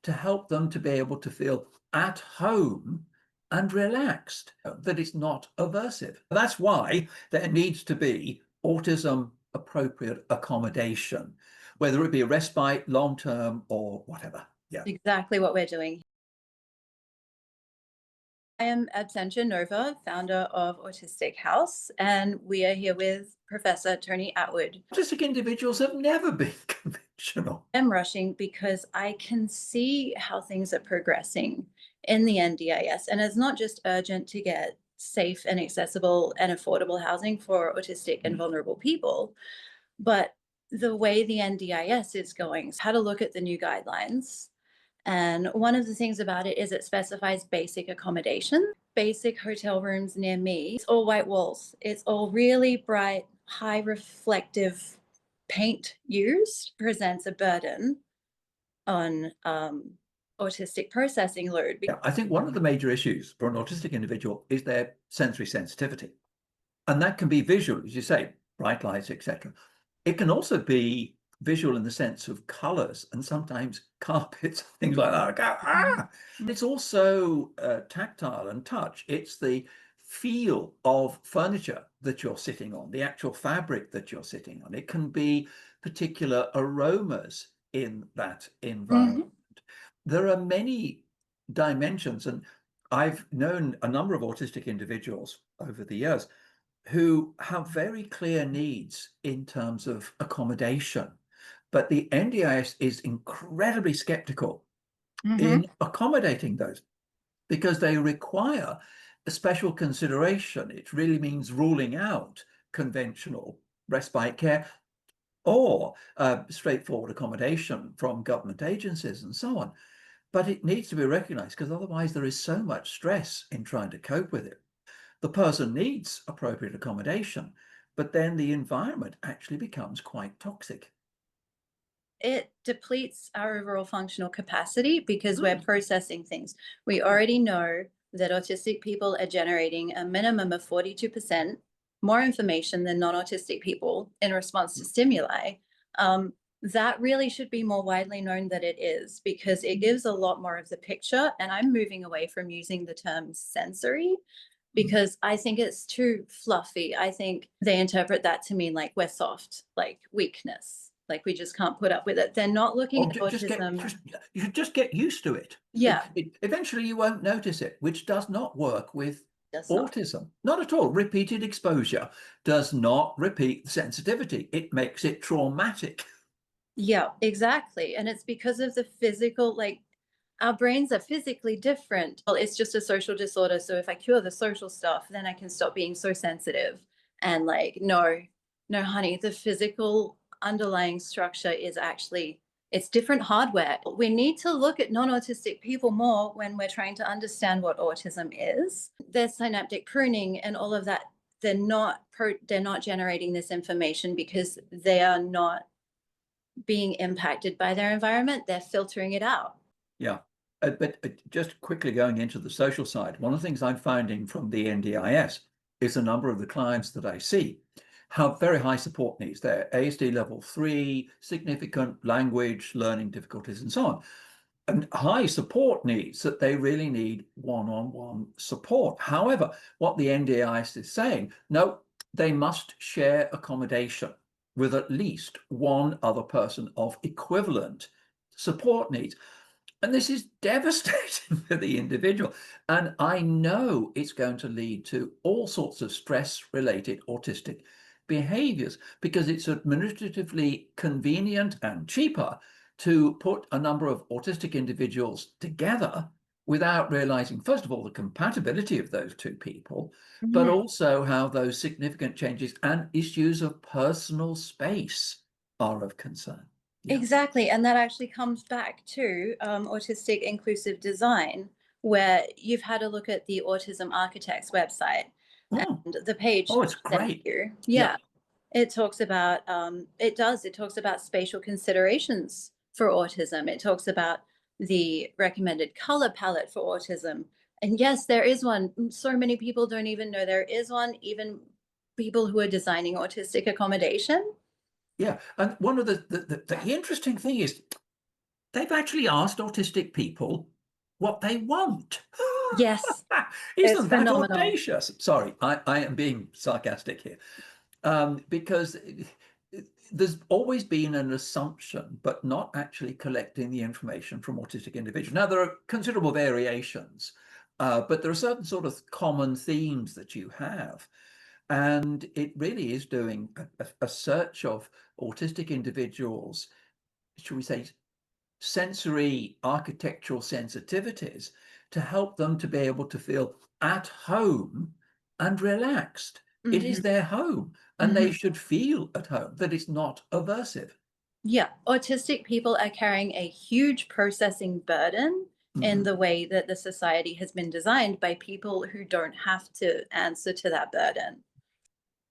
to help them to be able to feel at home and relaxed, that it's not aversive. That's why there needs to be autism appropriate accommodation, whether it be a respite, long term, or whatever. Yeah. Exactly what we're doing. I am Absentia Nova, founder of Autistic Haus, and we are here with Professor Tony Attwood. Autistic individuals have never been conventional. I'm rushing because I can see how things are progressing in the NDIS, and it's not just urgent to get safe and accessible and affordable housing for autistic and vulnerable people, but the way the NDIS is going, how to look at the new guidelines. And one of the things about it is it specifies basic accommodation, basic hotel rooms near me. It's all white walls. It's all really bright, high reflective paint used, presents a burden on autistic processing load. Yeah, I think one of the major issues for an autistic individual is their sensory sensitivity. And that can be visual, as you say, bright lights, etc. It can also be visual in the sense of colors and sometimes carpets, things like that. Go, ah! It's also tactile and touch. It's the feel of furniture that you're sitting on, the actual fabric that you're sitting on. It can be particular aromas in that environment. There are many dimensions, and I've known a number of autistic individuals over the years who have very clear needs in terms of accommodation. But the NDIS is incredibly skeptical in accommodating those because they require a special consideration. It really means ruling out conventional respite care or straightforward accommodation from government agencies and so on. But it needs to be recognized because otherwise there is so much stress in trying to cope with it. The person needs appropriate accommodation, but then the environment actually becomes quite toxic. It depletes our overall functional capacity because we're processing things. We already know that autistic people are generating a minimum of 42% more information than non-autistic people in response to stimuli. That really should be more widely known that it is, because it gives a lot more of the picture. And I'm moving away from using the term sensory because I think it's too fluffy. I think they interpret that to mean like we're soft, like weakness, like we just can't put up with it. They're not looking at autism. You should just get used to it. Yeah. Eventually you won't notice it, which does not work with Not. autism. Not at all. Repeated exposure does not repeat sensitivity. It makes it traumatic. Yeah, exactly. And it's because of the physical, like our brains are physically different. Well, it's just a social disorder. So if I cure the social stuff, then I can stop being so sensitive. And like, no, honey, the physical underlying structure is actually, it's different hardware. We need to look at non-autistic people more when we're trying to understand what autism is. There's synaptic pruning and all of that. They're not generating this information because they are not being impacted by their environment. They're filtering it out. Yeah. But just quickly going into the social side, one of the things I'm finding from the NDIS is a number of the clients that I see have very high support needs. They're ASD level 3, significant language learning difficulties and so on, and high support needs that they really need one-on-one support. However, what the NDIS is saying, no, they must share accommodation with at least one other person of equivalent support needs. And this is devastating for the individual. And I know it's going to lead to all sorts of stress-related autistic behaviors because it's administratively convenient and cheaper to put a number of autistic individuals together without realizing, first of all, the compatibility of those two people, but also how those significant changes and issues of personal space are of concern. Yeah. Exactly. And that actually comes back to autistic inclusive design, where you've had a look at the Autism Architect's website and the page. Oh, it's great. Yeah. It talks about, it talks about spatial considerations for autism. It talks about the recommended color palette for autism. And yes, there is one. So many people don't even know there is one, even people who are designing autistic accommodation. Yeah, and one of the interesting thing is they've actually asked autistic people what they want. Yes, it's Isn't that phenomenal. audacious? Sorry, I am being sarcastic here, because there's always been an assumption, but not actually collecting the information from autistic individuals. Now, there are considerable variations, but there are certain sort of common themes that you have. And it really is doing a search of autistic individuals, should we say, sensory architectural sensitivities to help them to be able to feel at home and relaxed. It is Mhm, their home, and they mhm. should feel at home, that it's not aversive. Yeah, autistic people are carrying a huge processing burden in Mhm. the way that the society has been designed by people who don't have to answer to that burden.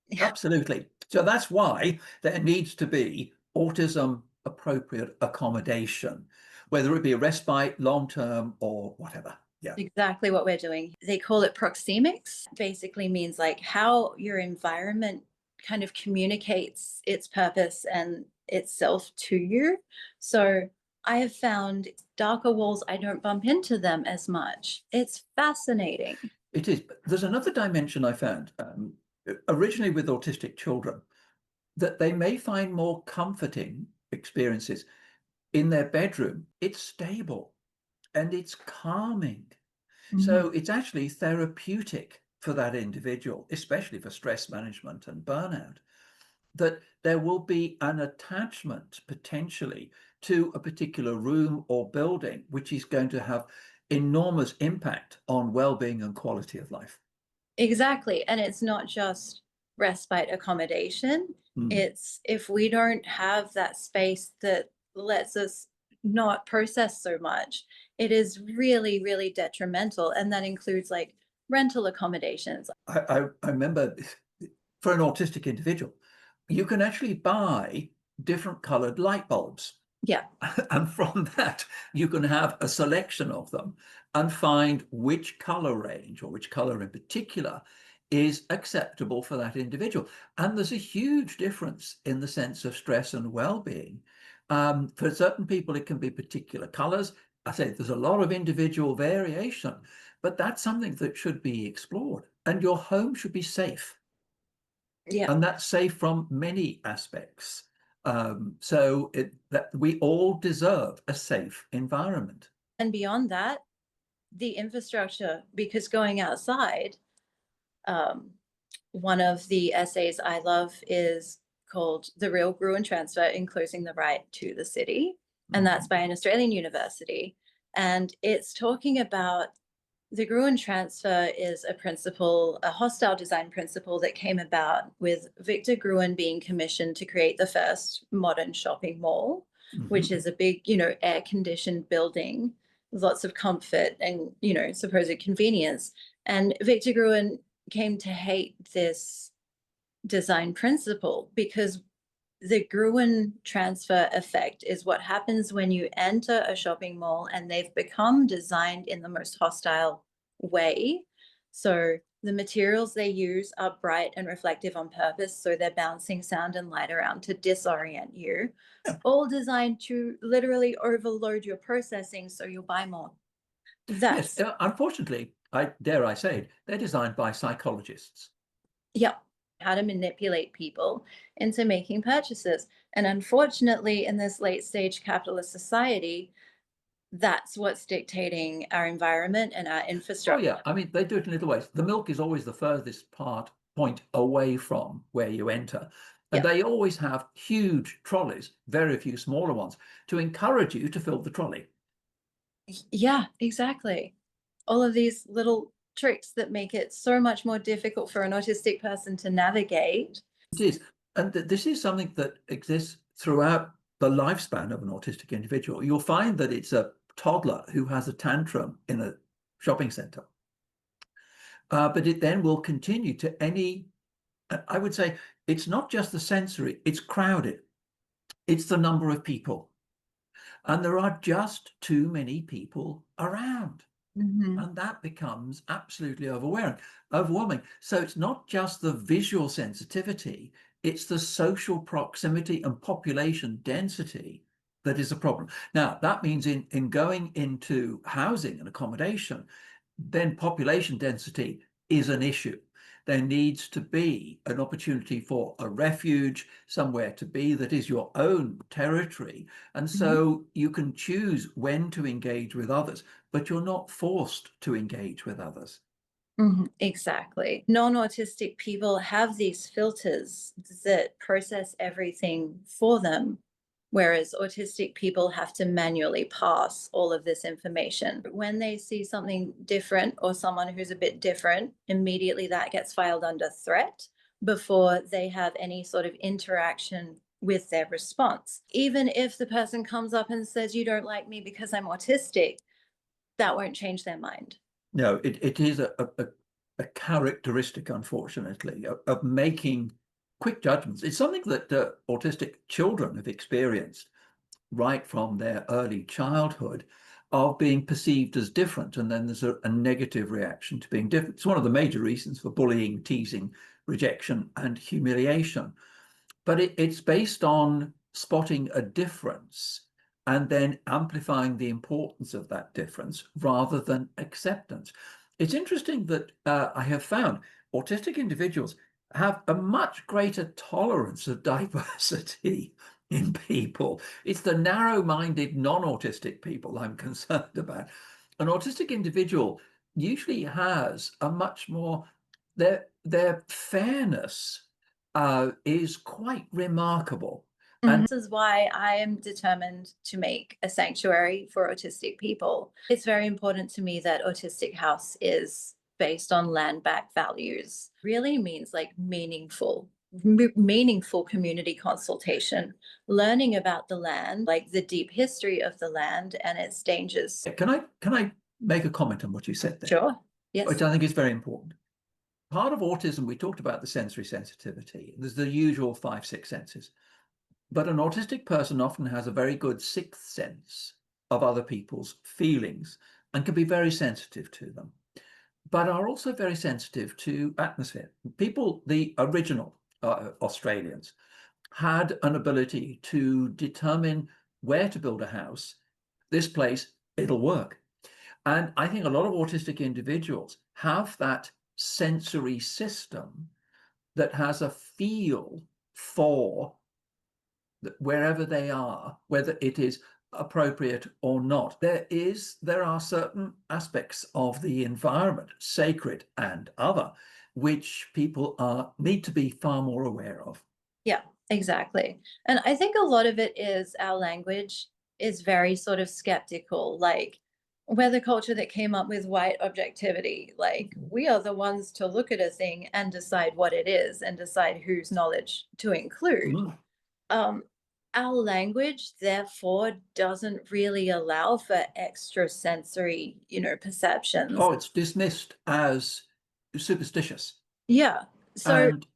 Yeah, Absolutely. So that's why there needs to be autism appropriate accommodation, whether it be a respite, long term, or whatever. Yeah. exactly what we're doing. They call it proxemics. Basically means like how your environment kind of communicates its purpose and itself to you. So I have found darker walls, I don't bump into them as much. It's fascinating. It is. But there's another dimension I found, originally with autistic children, that they may find more comforting experiences in their bedroom. It's stable and it's calming. Mhm. So it's actually therapeutic for that individual, especially for stress management and burnout, that there will be an attachment potentially to a particular room or building, which is going to have enormous impact on well-being and quality of life. Exactly. And it's not just respite accommodation. Mm. It's if we don't have that space that lets us not process so much, it is really, really detrimental. And that includes like rental accommodations. I remember for an autistic individual, you can actually buy different colored light bulbs. Yeah, And from that, you can have a selection of them and find which color range or which color in particular is acceptable for that individual. And there's a huge difference in the sense of stress and well-being. For certain people, it can be particular colors. I say there's a lot of individual variation, but that's something that should be explored. And your home should be safe, yeah. and that's safe from many aspects. So that we all deserve a safe environment. And beyond that, the infrastructure, because going outside, um, one of the essays I love is called The Real Gruen Transfer Enclosing the Right to the City. And that's by an Australian university. And it's talking about the Gruen transfer is a principle, a hostile design principle that came about with Victor Gruen being commissioned to create the first modern shopping mall, which Mhm. is a big, air conditioned building, lots of comfort and, supposed convenience. And Victor Gruen came to hate this design principle because the Gruen transfer effect is what happens when you enter a shopping mall and they've become designed in the most hostile way. So the materials they use are bright and reflective on purpose. So they're bouncing sound and light around to disorient you, all designed to literally overload your processing so you'll buy more. Yes, That's, unfortunately, I dare I say it, they're designed by psychologists. yeah, how to manipulate people into making purchases. And unfortunately, in this late stage capitalist society, that's what's dictating our environment and our Oh infrastructure. yeah, I mean they do it in little ways. The milk is always the furthest point away from where you enter. And Yeah. they always have huge trolleys, very few smaller ones, to encourage you to fill the trolley. Yeah, exactly. All of these little tricks that make it so much more difficult for an autistic person to navigate. It is. And this is something that exists throughout the lifespan of an autistic individual. You'll find that it's a toddler who has a tantrum in a shopping center. But it then will continue to any, I would say, it's not just the sensory, it's crowded. It's the number of people. And there are just too many people around. Mhm. And that becomes absolutely overwhelming. So it's not just the visual sensitivity, it's the social proximity and population density that is a problem. Now, that means in going into housing and accommodation, then population density is an issue. There needs to be an opportunity for a refuge, somewhere to be that is your own territory. And so you can choose when to engage with others, but you're not forced to engage with others. Exactly. Non-autistic people have these filters that process everything for them, whereas autistic people have to manually pass all of this information. When they see something different or someone who's a bit different, immediately that gets filed under threat before they have any sort of interaction with their response. Even if the person comes up and says, "You don't like me because I'm autistic," that won't change their mind. No, it is a characteristic, unfortunately, of making quick judgments. It's something that autistic children have experienced right from their early childhood, of being perceived as different. And then there's a negative reaction to being different. It's one of the major reasons for bullying, teasing, rejection, and humiliation. But it's based on spotting a difference and then amplifying the importance of that difference rather than acceptance. It's interesting that I have found autistic individuals have a much greater tolerance of diversity in people. It's the narrow-minded, non-autistic people I'm concerned about. An autistic individual usually has a much more, their fairness is quite remarkable. And This is why I am determined to make a sanctuary for autistic people. It's very important to me that Autistic House is based on land back values. Really means like meaningful community consultation, learning about the land, like the deep history of the land and its dangers. can I make a comment on what you said there, Sure. Yes. which I think is very important? Part of autism, we talked about the sensory sensitivity. There's the usual 5, 6 senses. But an autistic person often has a very good sixth sense of other people's feelings and can be very sensitive to them, but are also very sensitive to atmosphere. People, the original Australians, had an ability to determine where to build a house. This place, it'll work. And I think a lot of autistic individuals have that sensory system that has a feel for wherever they are, whether it is appropriate or not. There are certain aspects of the environment, sacred and other, which people need to be far more aware of. Yeah, exactly. And I think a lot of it is our language is very sort of skeptical. Like, we're the culture that came up with white objectivity. Like, we are the ones to look at a thing and decide what it is and decide whose knowledge to include. Our language, therefore, doesn't really allow for extrasensory, perceptions. Oh, it's dismissed as superstitious. Yeah. So, And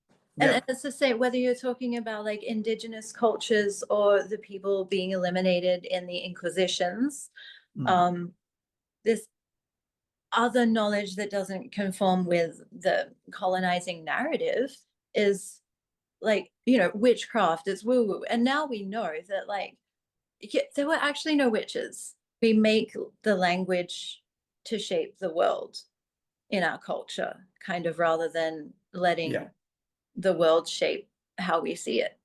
and yeah, it's the same whether you're talking about like indigenous cultures or the people being eliminated in the Inquisitions. Um, this other knowledge that doesn't conform with the colonizing narrative is like, witchcraft is woo woo. And now we know that like there were actually no witches. We make the language to shape the world in our culture, kind of rather than letting yeah. the world shape how we see it.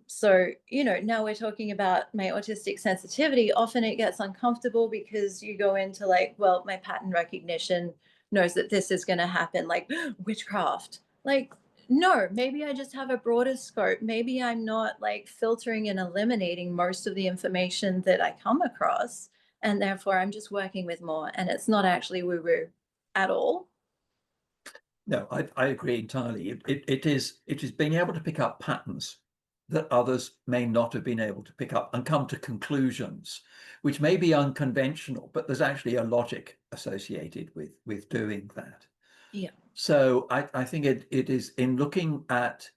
So, now we're talking about my autistic sensitivity. Often it gets uncomfortable because you go into like, well, my pattern recognition knows that this is going to happen, like witchcraft. Like, no, maybe I just have a broader scope. Maybe I'm not like filtering and eliminating most of the information that I come across. And therefore I'm just working with more. And it's not actually woo woo at all. No, I agree entirely. It is being able to pick up patterns that others may not have been able to pick up and come to conclusions, which may be unconventional, but there's actually a logic associated with doing that. Yeah. So I think it is in looking at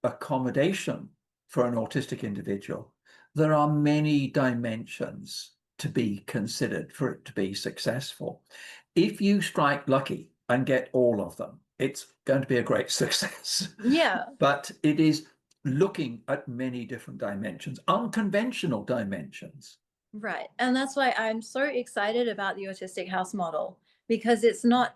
accommodation for an autistic individual, there are many dimensions to be considered for it to be successful. If you strike lucky and get all of them, it's going to be a great success. Yeah. But it is looking at many different dimensions, unconventional dimensions. Right. And that's why I'm so excited about the Autistic House model, because it's not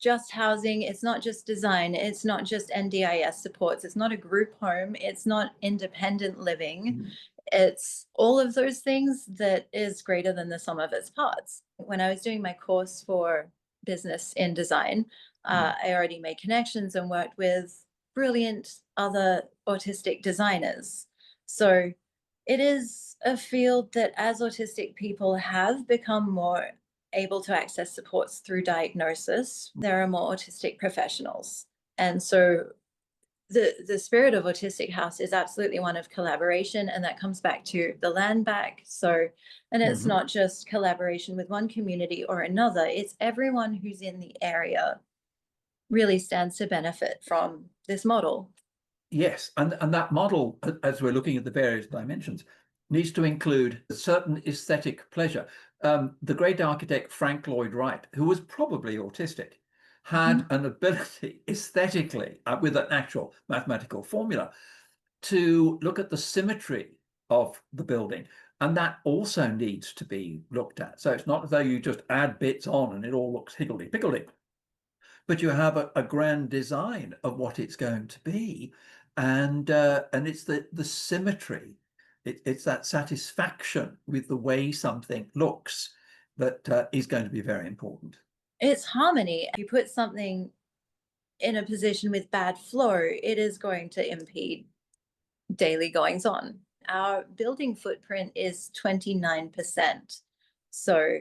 just housing, it's not just design, it's not just NDIS supports, it's not a group home, it's not independent living. Mm. It's all of those things that is greater than the sum of its parts. When I was doing my course for business in design, I already made connections and worked with brilliant other autistic designers. So it is a field that, as autistic people have become more able to access supports through diagnosis, there are more autistic professionals. And so the spirit of Autistic House is absolutely one of collaboration, and that comes back to the land back. So, and it's not just collaboration with one community or another, it's everyone who's in the area really stands to benefit from this model. Yes, and that model, as we're looking at the various dimensions, needs to include a certain aesthetic pleasure. The great architect Frank Lloyd Wright, who was probably autistic, had an ability aesthetically, with an actual mathematical formula, to look at the symmetry of the building. And that also needs to be looked at. So it's not as though you just add bits on and it all looks higgledy-piggledy, but you have a grand design of what it's going to be. And it's the symmetry. It's that satisfaction with the way something looks that is going to be very important. It's harmony. If you put something in a position with bad flow, it is going to impede daily goings on. Our building footprint is 29%. So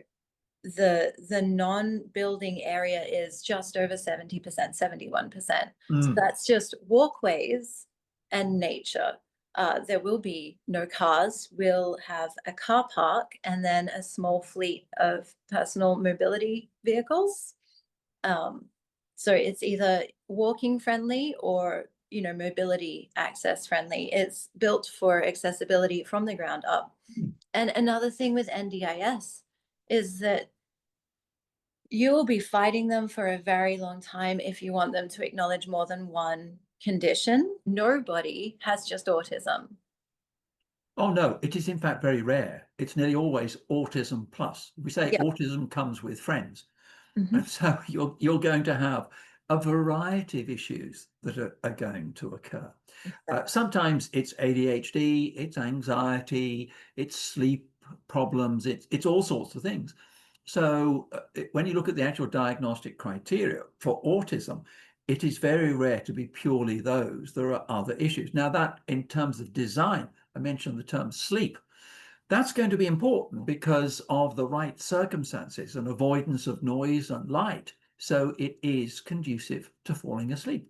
the non-building area is just over 70%, 71%. So that's just walkways and nature. There will be no cars. We'll have a car park and then a small fleet of personal mobility vehicles. So it's either walking friendly or, mobility access friendly. It's built for accessibility from the ground up. And another thing with NDIS is that you will be fighting them for a very long time if you want them to acknowledge more than one condition. Nobody has just autism. Oh, no, it is in fact very rare. It's nearly always autism plus. We say autism comes with friends. And so you're going to have a variety of issues that are going to occur. Sometimes it's ADHD, it's anxiety, it's sleep problems, it's all sorts of things. So when you look at the actual diagnostic criteria for autism, it is very rare to be purely those. There are other issues. Now that, in terms of design, I mentioned the term sleep. That's going to be important because of the right circumstances and avoidance of noise and light. So it is conducive to falling asleep.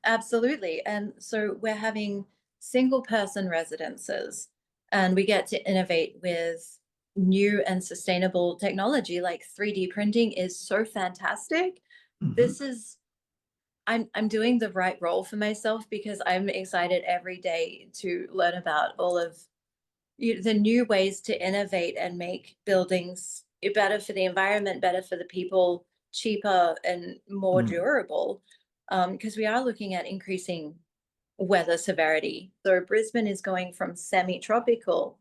Absolutely. And so we're having single person residences, and we get to innovate with new and sustainable technology. Like 3D printing is so fantastic. This is, I'm doing the right role for myself because I'm excited every day to learn about all of the new ways to innovate and make buildings better for the environment, better for the people, cheaper and more durable. Because we are looking at increasing weather severity. So Brisbane is going from semi-tropical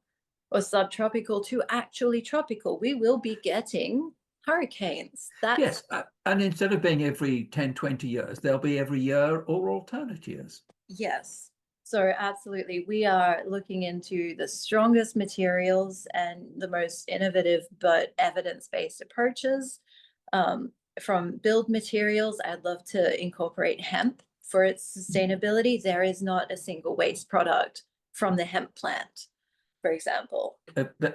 or subtropical to actually tropical. We will be getting hurricanes. Yes, and instead of being every 10, 20 years, they'll be every year or alternate years. Yes. So absolutely, we are looking into the strongest materials and the most innovative but evidence-based approaches. From build materials, I'd love to incorporate hemp for its sustainability. There is not a single waste product from the hemp plant, for example.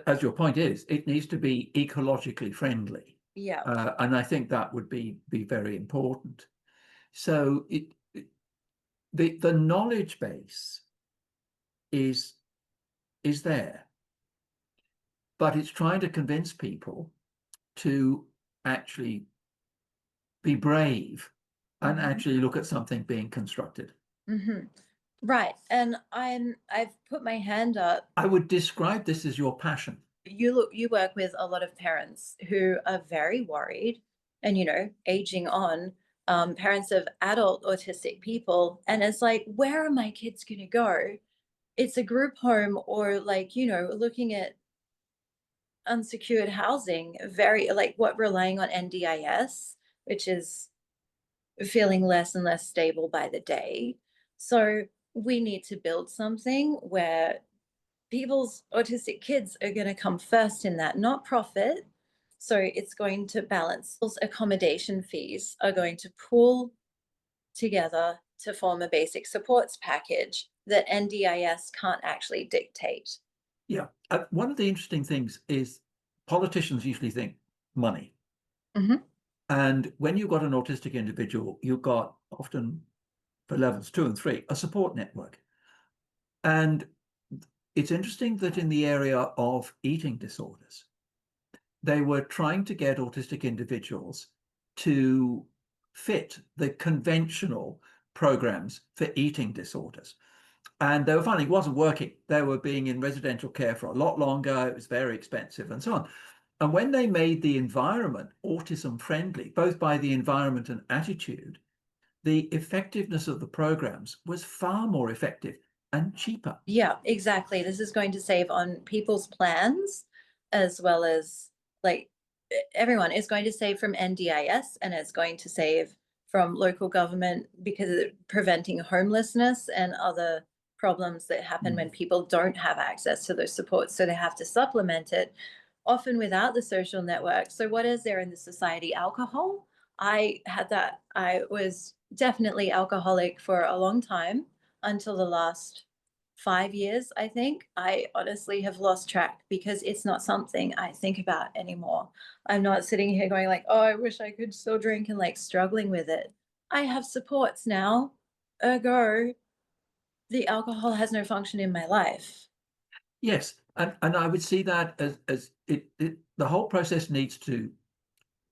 As your point is, it needs to be ecologically friendly. Yeah. And I think that would be very important. So the knowledge base is there, but it's trying to convince people to actually be brave and actually look at something being constructed. Right. And I've put my hand up. I would describe this as your passion. You work with a lot of parents who are very worried and, aging on, parents of adult autistic people. And it's like, where are my kids going to go? It's a group home, or like, looking at unsecured housing, very like what, relying on NDIS, which is feeling less and less stable by the day. So we need to build something where people's autistic kids are going to come first in that, not profit. So it's going to balance. Those accommodation fees are going to pool together to form a basic supports package that NDIS can't actually dictate. Yeah. One of the interesting things is politicians usually think money. Mhm. And when you've got an autistic individual, you've got often for levels 2 and 3, a support network. And it's interesting that in the area of eating disorders, they were trying to get autistic individuals to fit the conventional programs for eating disorders. And they were finding it wasn't working. They were being in residential care for a lot longer. It was very expensive and so on. And when they made the environment autism friendly, both by the environment and attitude, the effectiveness of the programs was far more effective and cheaper. Yeah, exactly. This is going to save on people's plans, as well as like everyone is going to save from NDIS, and it's going to save from local government because of preventing homelessness and other problems that happen when people don't have access to those supports. So they have to supplement it, often without the social network. So what is there in the society? Alcohol. I had that. I was definitely alcoholic for a long time, until the last 5 years, I think. I honestly have lost track because it's not something I think about anymore. I'm not sitting here going like, oh, I wish I could still drink, and like struggling with it. I have supports now. Ergo, the alcohol has no function in my life. Yes, and I would see that as the whole process needs to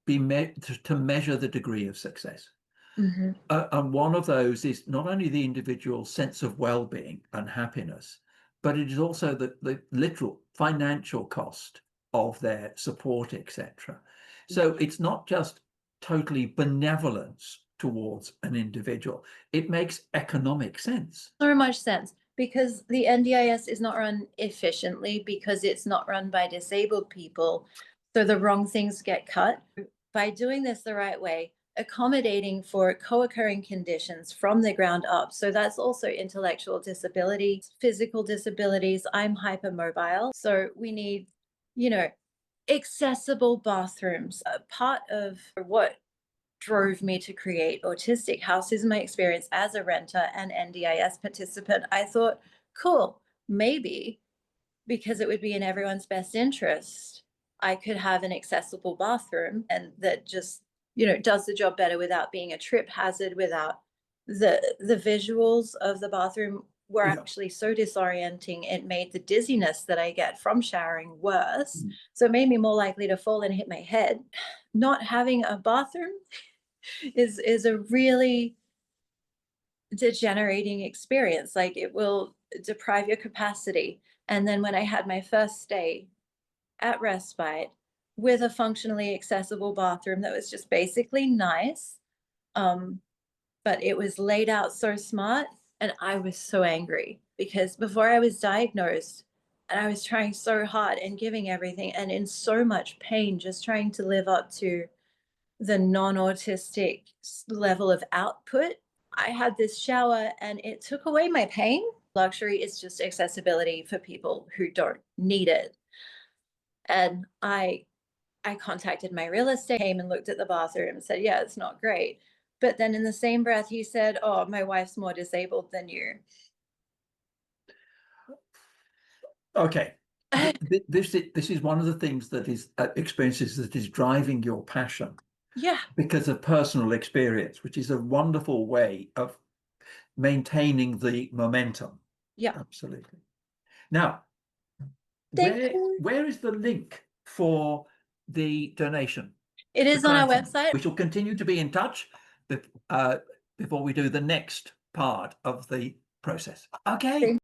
be to measure the degree of success. Mhm. And one of those is not only the individual's sense of well-being and happiness, but it is also the literal financial cost of their support, etc. So it's not just totally benevolence towards an individual. It makes economic sense. So much sense, because the NDIS is not run efficiently because it's not run by disabled people. So the wrong things get cut. By doing this the right way, accommodating for co-occurring conditions from the ground up. So that's also intellectual disability, physical disabilities. I'm hypermobile. So we need, you know, accessible bathrooms. A part of what drove me to create Autistic Haus is my experience as a renter and NDIS participant. I thought, cool, maybe because it would be in everyone's best interest, I could have an accessible bathroom, and that just, does the job better without being a trip hazard, without the visuals of the bathroom were Yeah. actually so disorienting. It made the dizziness that I get from showering worse. Mm. So it made me more likely to fall and hit my head. Not having a bathroom is a really degenerating experience. Like, it will deprive your capacity. And then when I had my first stay at Respite with a functionally accessible bathroom that was just basically nice, um, but it was laid out so smart, and I was so angry because before I was diagnosed, and I was trying so hard and giving everything and in so much pain, just trying to live up to the non-autistic level of output. I had this shower and it took away my pain. Luxury is just accessibility for people who don't need it. And I contacted my real estate, came and looked at the bathroom and said, yeah, it's not great. But then in the same breath, he said, oh, my wife's more disabled than you. Okay. This is one of the things that is experiences that is driving your passion Yeah. because of personal experience, which is a wonderful way of maintaining the momentum. Yeah. Absolutely. Now, Thank you. where is the link for the donation? It The is on our crowdfunding? website. We shall continue to be in touch before we do the next part of the process. Okay.